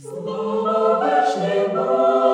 Слава вишнему!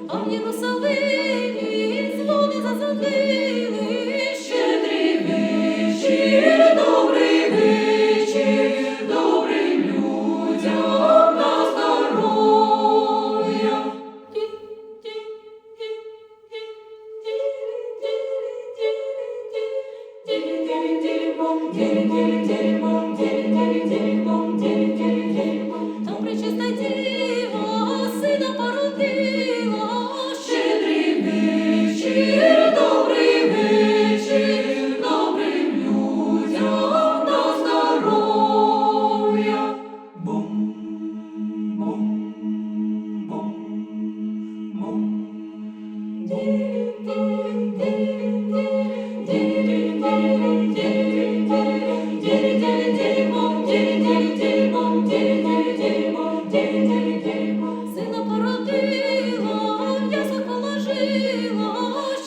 Там Єрусалимі дзвони засадили, щедрий вечір, добрий вечір, добрим людям на здоров'я. Там пречиста діва сина породила, щедрий вечір, добрий вечір, добрим людям на здоров'я. Бум, бум, бум, бум. Сина породила, в яслах положила,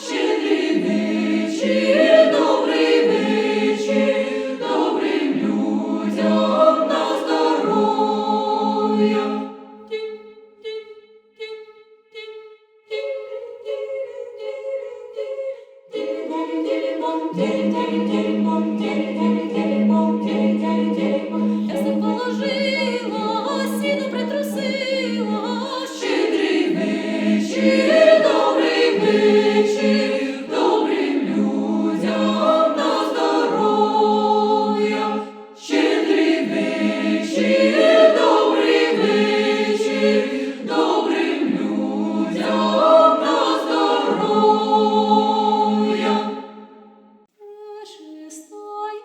щедрий вечір, добрий вечір, добрим людям на здоров'я. Ясла положила, сіно притрусила, щедрий вечір, добрий вечір, добрим людям на здоров'я. Щедрий вечір, добрий вечір, добрим людям на здоров'я. Пречистая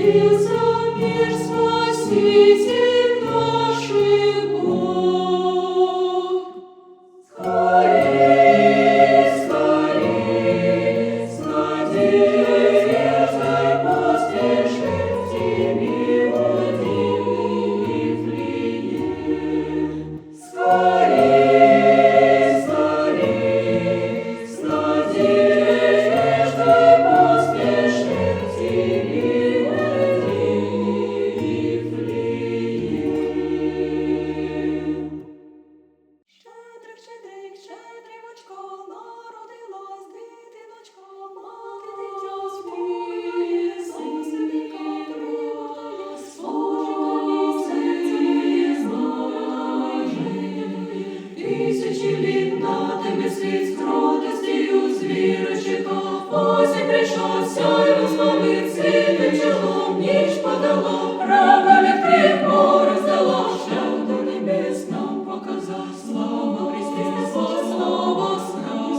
родился мир, Спаситель наших Бог. Скорей, скорей, с надеждой поспешим к тебе, о дивный Вифлеем. Скорей, скорей, с надеждой поспешим к тебе, о дивный Вифлеем. Щедрик, щедрик, щедрівочко, народилась дитиночка, мати дитя співсинка приготувала, Божа серце моє знає. Тисячі літ на тебе світ з кротостію звіра чекав, ось і прийшов сяйво славить світим чолом, ніч подала, правда відкрив, море здала, шлях до небес нам показав. Слава Христі, слава, слава, слава.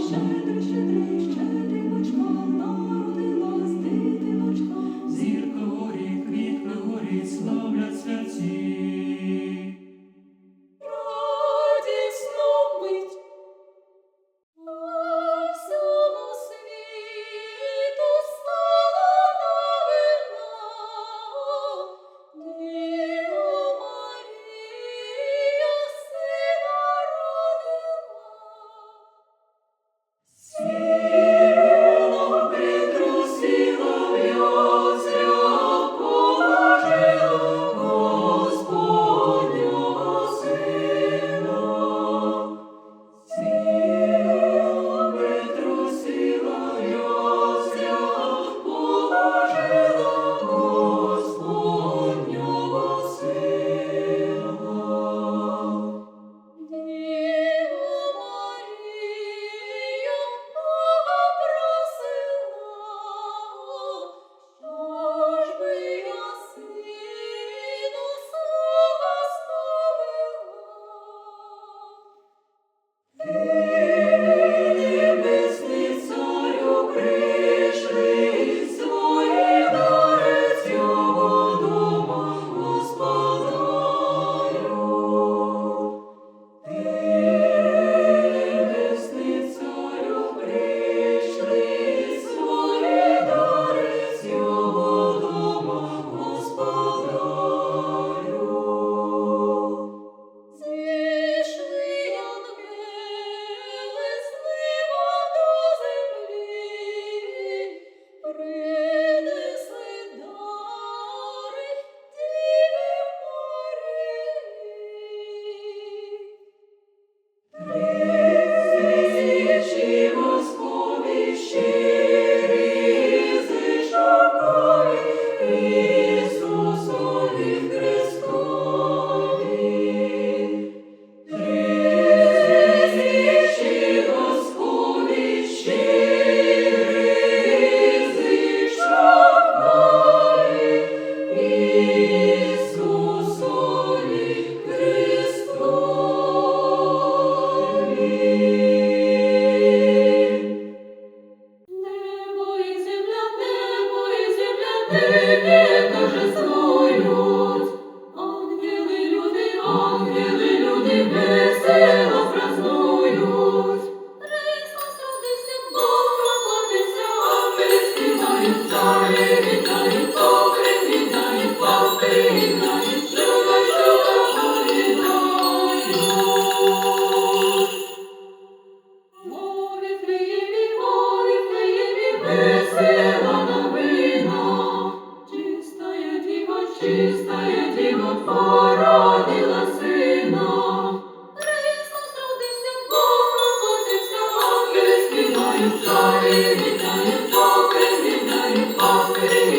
Щедрик, щедрик, щедрівочка, народилась дитиночка. Зірка горить, квітка горить, славлять святі. Радісну мить по всьому світу стала новина. Діва Марія сина родила. Сіно притрусила в яслях, положила Господнього сина. Сіно притрусила в яслях, положила Господнього сина. Діва Марія Бога просила, що ж би я сину свого сповила. Небесний царю прийшли, свої дари цього дома господарю. Небесний царю прийшли, свої дари цього дома господарю. Зійшли ангели з неба до землі, принесли дари Діві Марії. Тисячі воскові щирі, зишовкові Ісусові Христові. Тисячі воскові щирі, зишовкові Ісусові Христові. Небо і земля нині торжествують. Ангели, люди весело празнують. Христос родився, Бог воплотився, ангели співають, царі вітають, покрив вітають, пастирі вітають, шуба, шуба, вітають. О Вифлеємі, весела новина, чистая діва породила сина. Христос родився, Бог воплотився, ангели співають, царі вітають, покрив вітають, пастирі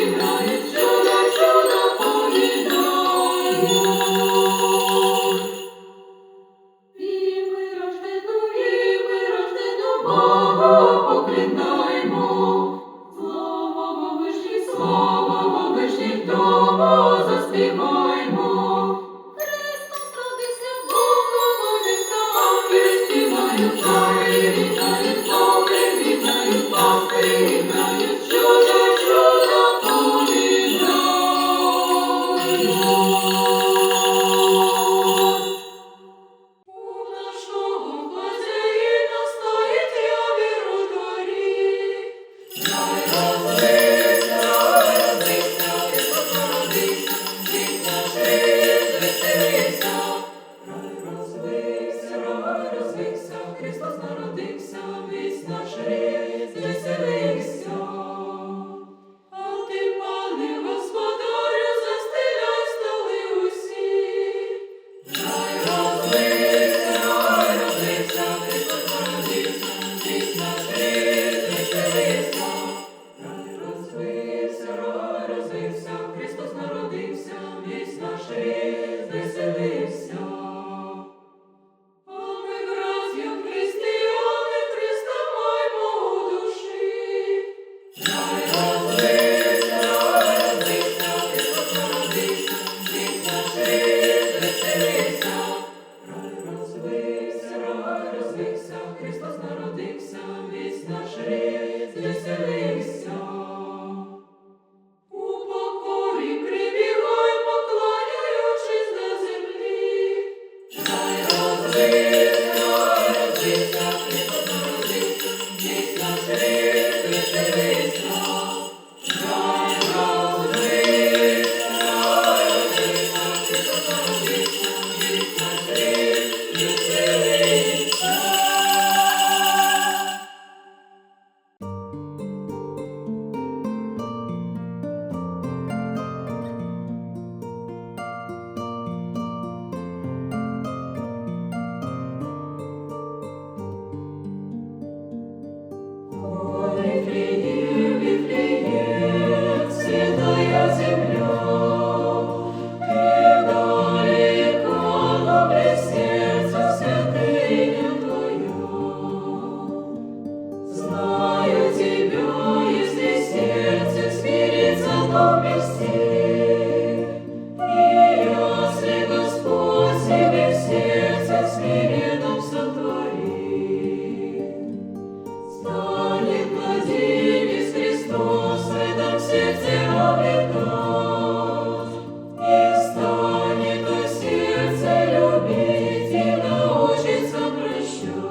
обитать, и станет то сердце любить и научится прощать.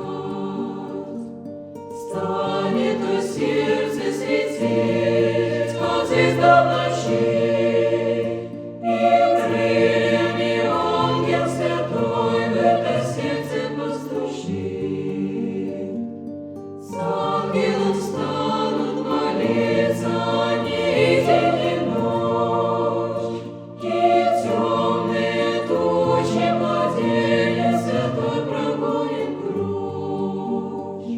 Станет то сердце светить, как звезда в ночи, и крыльями ангел святой в это сердце постучит. С ангелом станут молиться они день и ночь, и темные тучи младенец святой прогонит прочь.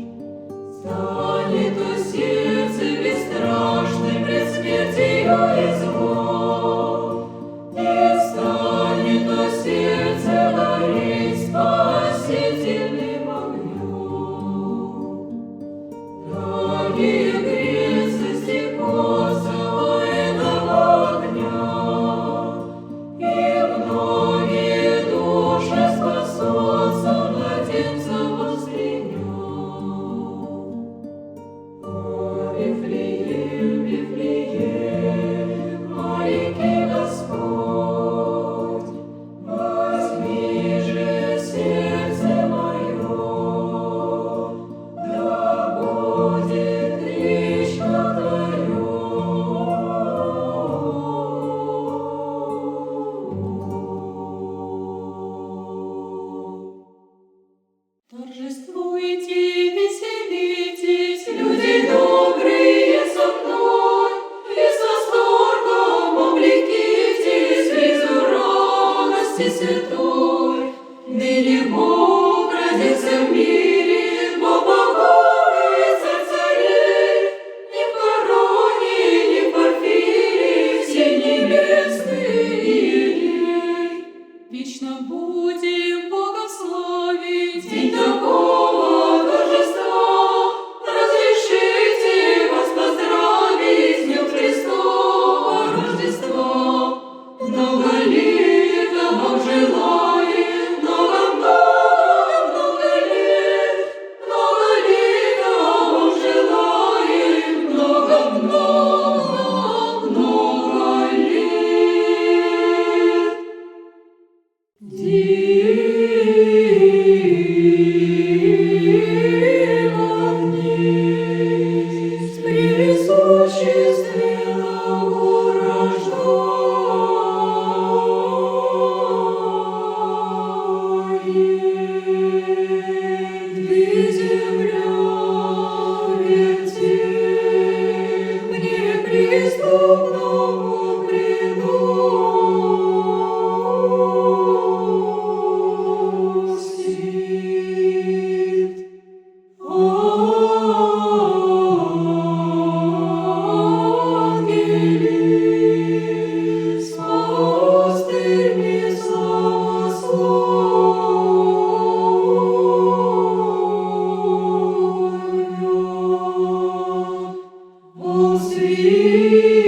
Станет то сердце бесстрашным пред смертью и злом, и станет то сердце гореть спасительным огнем. Дорогие грешности косого этого огня, и многие души спасутся младенца воспринять. О, Вифлеем, Вифлеем, маленький Господь, возьми же сердце мое, да будет лично твое. Торжествуйте, веселитесь, люди добрые со мной, и с восторгом облекитесь визу радости святой. Ныне Бог родился в мире, Бог богов и царь царей, ни в короне, ни в порфире, все небесные иерей. Вечно будем Бога славить, день такого торжества. Разрешите вас поздравить с Днем Христова Рождества. Много лет вам желаем, много лет, вам желаем, много лет. Дева вниз, превысочественного рождает. Ты, земля, вертеп мне преступному приносит. Ангели с пастырьми славословят. Он свет